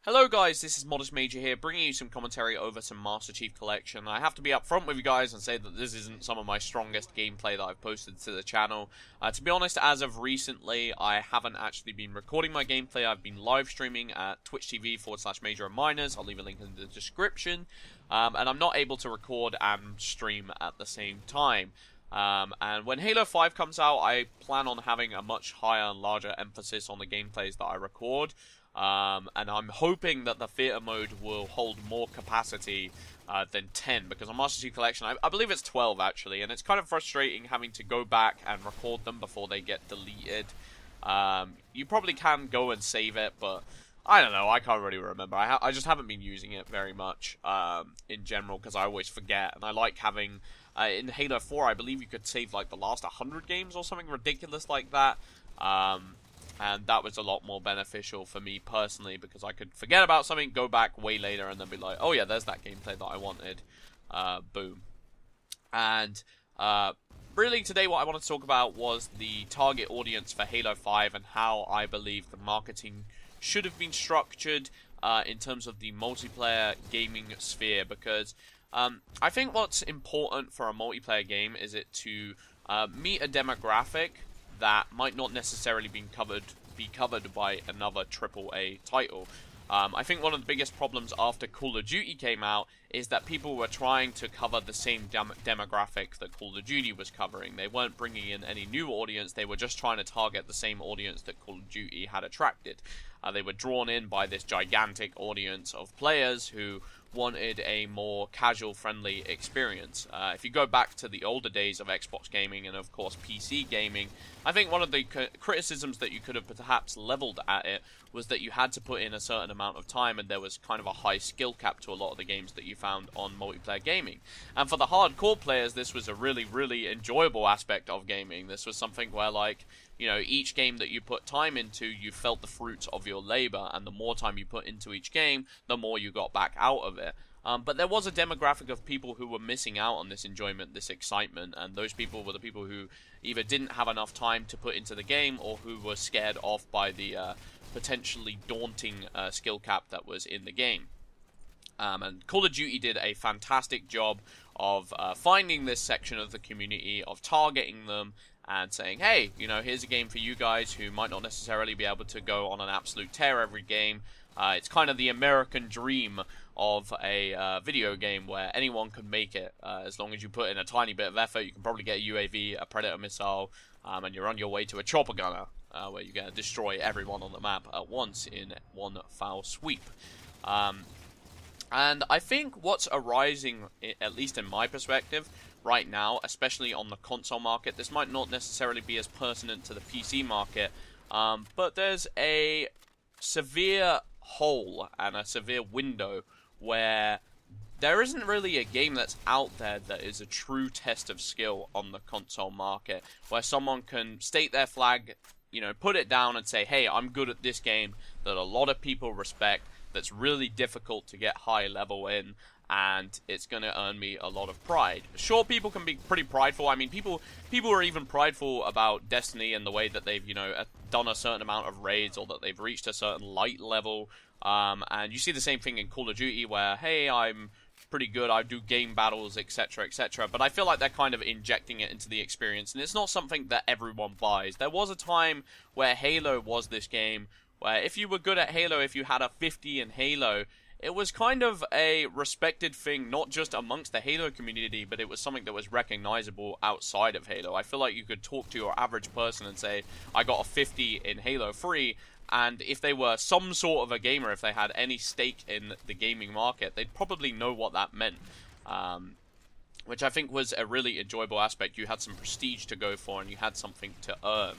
Hello guys, this is Modest Major here, bringing you some commentary over some Master Chief Collection. I have to be upfront with you guys and say that this isn't some of my strongest gameplay that I've posted to the channel. To be honest, as of recently, I haven't actually been recording my gameplay. I've been live streaming at twitch.tv/Major and Miners. I'll leave a link in the description. And I'm not able to record and stream at the same time. And when Halo 5 comes out, I plan on having a much higher and larger emphasis on the gameplays that I record. And I'm hoping that the theater mode will hold more capacity than 10, because on Master Chief Collection, I believe it's 12 actually, and it's kind of frustrating having to go back and record them before they get deleted. You probably can go and save it, but I don't know, I can't really remember. I just haven't been using it very much in general, because I always forget, and I like having... in Halo 4, I believe you could save like the last 100 games or something ridiculous like that. And that was a lot more beneficial for me personally, because I could forget about something, go back way later, and then be like, oh yeah, there's that gameplay that I wanted. Boom. And really today what I wanted to talk about was the target audience for Halo 5 and how I believe the marketing should have been structured in terms of the multiplayer gaming sphere, because I think what's important for a multiplayer game is it to meet a demographic that might not necessarily be covered by another AAA title. I think one of the biggest problems after Call of Duty came out is that people were trying to cover the same demographic that Call of Duty was covering. They weren't bringing in any new audience, they were just trying to target the same audience that Call of Duty had attracted. They were drawn in by this gigantic audience of players who wanted a more casual-friendly experience. If you go back to the older days of Xbox gaming and, of course, PC gaming, I think one of the criticisms that you could have perhaps leveled at it was that you had to put in a certain amount of time, and there was kind of a high skill cap to a lot of the games that you found on multiplayer gaming. And for the hardcore players, this was a really, really enjoyable aspect of gaming. This was something where, like, you know, each game that you put time into, you felt the fruits of your labor, and the more time you put into each game, the more you got back out of it. But there was a demographic of people who were missing out on this enjoyment, this excitement, and those people were the people who either didn't have enough time to put into the game, or who were scared off by the potentially daunting skill cap that was in the game. And Call of Duty did a fantastic job of finding this section of the community, of targeting them, and saying, hey, you know, here's a game for you guys who might not necessarily be able to go on an absolute tear every game. It's kind of the American dream of a video game where anyone can make it. As long as you put in a tiny bit of effort, you can probably get a UAV, a Predator missile, and you're on your way to a chopper gunner, where you're going to destroy everyone on the map at once in one foul sweep. And I think what's arising, at least in my perspective, right now, especially on the console market, this might not necessarily be as pertinent to the PC market, but there's a severe hole and a severe window where there isn't really a game that's out there that is a true test of skill on the console market, where someone can state their flag, you know, put it down and say, hey, I'm good at this game that a lot of people respect, that's really difficult to get high level in, and it's going to earn me a lot of pride. Sure, people can be pretty prideful. I mean, people are even prideful about Destiny and the way that they've, you know, done a certain amount of raids, or that they've reached a certain light level. And you see the same thing in Call of Duty where, hey, I'm pretty good, I do game battles, etc., etc. But I feel like they're kind of injecting it into the experience, and it's not something that everyone buys. There was a time where Halo was this game where if you were good at Halo, if you had a 50 in Halo, it was kind of a respected thing, not just amongst the Halo community, but it was something that was recognizable outside of Halo. I feel like you could talk to your average person and say, I got a 50 in Halo 3, and if they were some sort of a gamer, if they had any stake in the gaming market, they'd probably know what that meant. Which I think was a really enjoyable aspect. You had some prestige to go for, and you had something to earn.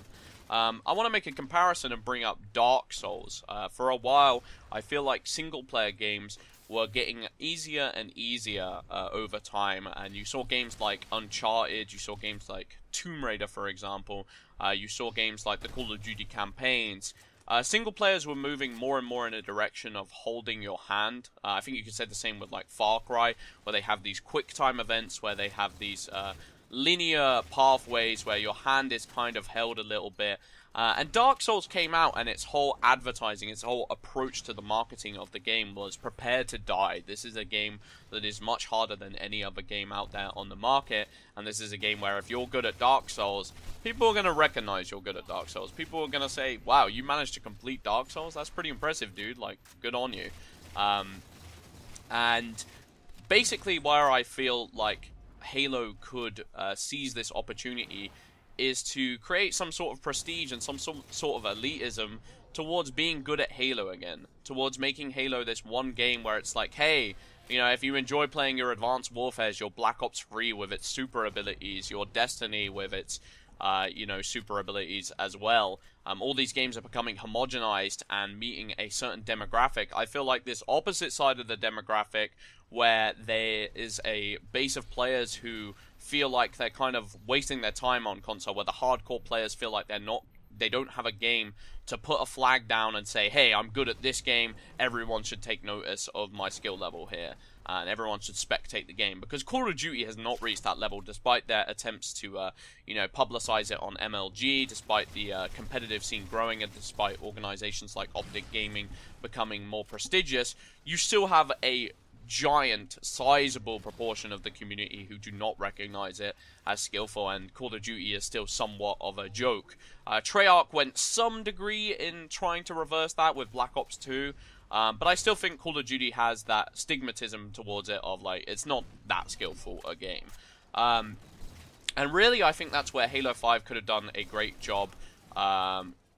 I want to make a comparison and bring up Dark Souls. For a while, I feel like single-player games were getting easier and easier over time, and you saw games like Uncharted, you saw games like Tomb Raider, for example, you saw games like the Call of Duty campaigns. Single players were moving more and more in a direction of holding your hand. I think you could say the same with like Far Cry, where they have these quick time events, where they have these linear pathways where your hand is kind of held a little bit, And Dark Souls came out, and its whole advertising, its whole approach to the marketing of the game was prepare to die. This is a game that is much harder than any other game out there on the market, and this is a game where if you're good at Dark Souls, people are going to recognize you're good at Dark Souls. People are going to say, wow, you managed to complete Dark Souls? That's pretty impressive, dude. Like, good on you. And basically where I feel like Halo could seize this opportunity is to create some sort of prestige and some sort of elitism towards being good at Halo again. Towards making Halo this one game where it's like, hey, you know, if you enjoy playing your Advanced Warfares, your Black Ops 3 with its super abilities, your Destiny with its, you know, super abilities as well. All these games are becoming homogenized and meeting a certain demographic. I feel like this opposite side of the demographic, where there is a base of players who feel like they're kind of wasting their time on console, where the hardcore players feel like they don't have a game to put a flag down and say, hey, I'm good at this game, everyone should take notice of my skill level here, and everyone should spectate the game. Because Call of Duty has not reached that level, despite their attempts to, you know, publicize it on MLG, despite the competitive scene growing, and despite organizations like Optic Gaming becoming more prestigious. You still have a giant, sizable proportion of the community who do not recognize it as skillful, and Call of Duty is still somewhat of a joke. Treyarch went some degree in trying to reverse that with Black Ops 2, but I still think Call of Duty has that stigmatism towards it of, like, it's not that skillful a game. And really, I think that's where Halo 5 could have done a great job,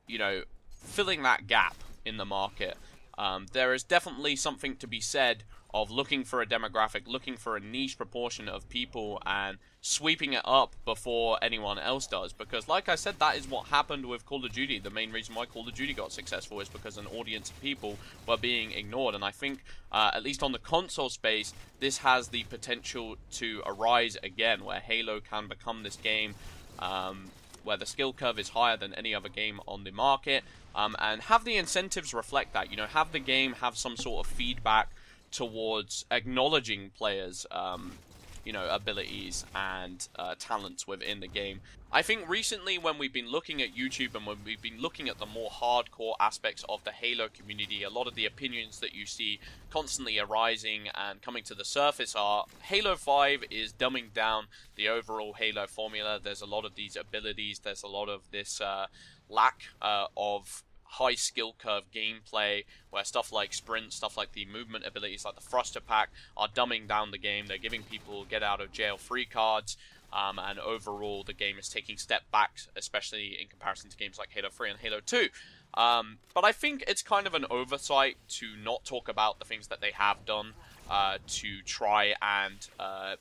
you know, filling that gap in the market. There is definitely something to be said of looking for a demographic, looking for a niche proportion of people and sweeping it up before anyone else does. Because like I said, that is what happened with Call of Duty. The main reason why Call of Duty got successful is because an audience of people were being ignored. And I think, at least on the console space, this has the potential to arise again, where Halo can become this game where the skill curve is higher than any other game on the market, and have the incentives reflect that. You know, have the game have some sort of feedback towards acknowledging players' you know, abilities and talents within the game. I think recently, when we've been looking at YouTube and when we've been looking at the more hardcore aspects of the Halo community, a lot of the opinions that you see constantly arising and coming to the surface are Halo 5 is dumbing down the overall Halo formula. There's a lot of these abilities, there's a lot of this lack of high skill curve gameplay, where stuff like sprint, stuff like the movement abilities like the thruster pack are dumbing down the game. They're giving people get out of jail free cards, and overall the game is taking step back, especially in comparison to games like Halo 3 and Halo 2. But I think it's kind of an oversight to not talk about the things that they have done to try and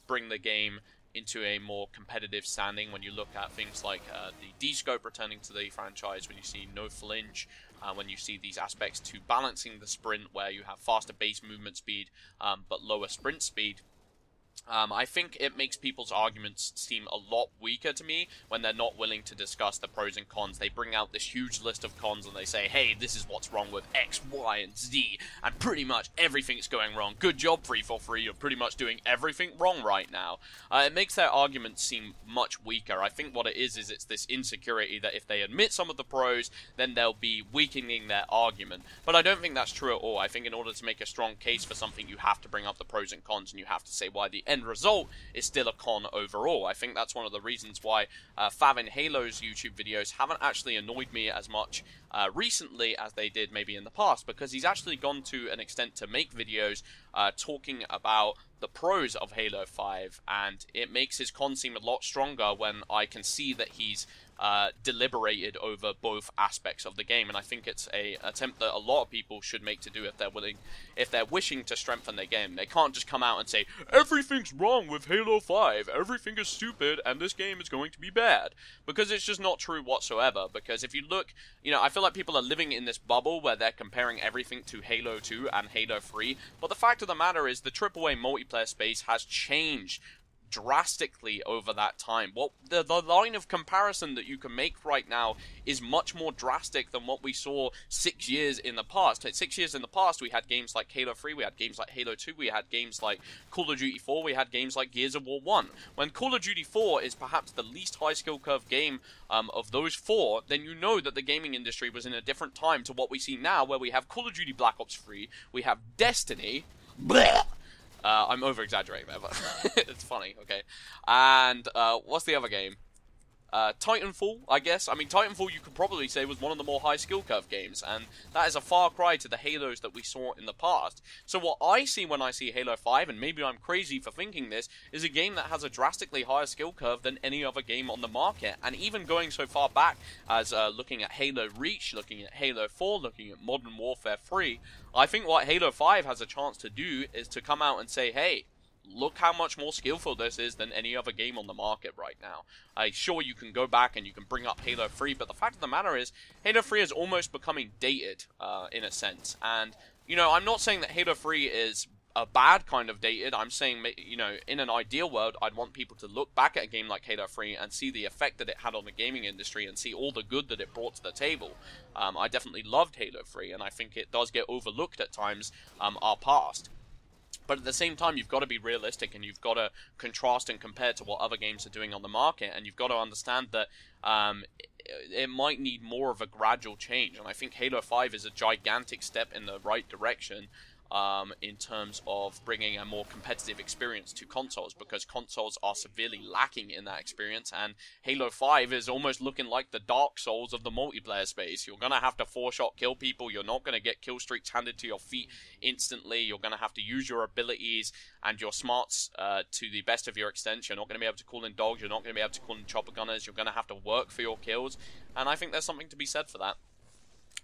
bring the game into a more competitive standing. When you look at things like the D-Scope returning to the franchise, when you see no flinch, when you see these aspects to balancing the sprint where you have faster base movement speed but lower sprint speed, I think it makes people's arguments seem a lot weaker to me when they're not willing to discuss the pros and cons. They bring out this huge list of cons and they say, hey, this is what's wrong with X, Y, and Z, and pretty much everything's going wrong. Good job, 343, you're pretty much doing everything wrong right now. It makes their arguments seem much weaker. I think what it is it's this insecurity that if they admit some of the pros, then they'll be weakening their argument. But I don't think that's true at all. I think in order to make a strong case for something, you have to bring up the pros and cons, and you have to say why the end result is still a con overall. I think that's one of the reasons why Favin Halo's YouTube videos haven't actually annoyed me as much recently as they did maybe in the past, because he's actually gone to an extent to make videos talking about the pros of Halo 5, and it makes his con seem a lot stronger when I can see that he's deliberated over both aspects of the game. And I think it's a attempt that a lot of people should make to do if they're wishing to strengthen their game. They can't just come out and say everything's wrong with Halo 5, everything is stupid, and this game is going to be bad, because it's just not true whatsoever. Because if you look, you know, I feel like people are living in this bubble where they're comparing everything to Halo 2 and Halo 3, but the fact of the matter is the AAA multiplayer space has changed drastically over that time. What the line of comparison that you can make right now is much more drastic than what we saw 6 years in the past. 6 years in the past, we had games like Halo 3, we had games like Halo 2, we had games like Call of Duty 4, we had games like Gears of War 1. When Call of Duty 4 is perhaps the least high skill curve game of those four, then you know that the gaming industry was in a different time to what we see now, where we have Call of Duty Black Ops 3, we have Destiny, I'm over-exaggerating there, but it's funny, okay. And, what's the other game? Titanfall, I guess. I mean, Titanfall, you could probably say, was one of the more high skill curve games, and that is a far cry to the Halos that we saw in the past. So what I see when I see Halo 5, and maybe I'm crazy for thinking this, is a game that has a drastically higher skill curve than any other game on the market. And even going so far back as looking at Halo Reach, looking at Halo 4, looking at Modern Warfare 3, I think what Halo 5 has a chance to do is to come out and say, hey, look how much more skillful this is than any other game on the market right now. Sure, you can go back and you can bring up Halo 3, but the fact of the matter is, Halo 3 is almost becoming dated, in a sense. And, you know, I'm not saying that Halo 3 is a bad kind of dated. I'm saying, you know, in an ideal world, I'd want people to look back at a game like Halo 3 and see the effect that it had on the gaming industry and see all the good that it brought to the table. I definitely loved Halo 3, and I think it does get overlooked at times, our past. But at the same time, you've got to be realistic, and you've got to contrast and compare to what other games are doing on the market, and you've got to understand that it might need more of a gradual change. And I think Halo 5 is a gigantic step in the right direction in terms of bringing a more competitive experience to consoles, because consoles are severely lacking in that experience, and Halo 5 is almost looking like the Dark Souls of the multiplayer space. You're going to have to 4-shot kill people, you're not going to get kill streaks handed to your feet instantly, you're going to have to use your abilities and your smarts to the best of your extent. You're not going to be able to call in dogs, you're not going to be able to call in chopper gunners, you're going to have to work for your kills, and I think there's something to be said for that.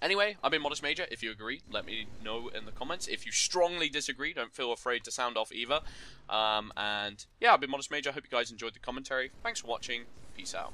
Anyway, I've been Modest Major. If you agree, let me know in the comments. If you strongly disagree, don't feel afraid to sound off either. And yeah, I've been Modest Major. I hope you guys enjoyed the commentary. Thanks for watching. Peace out.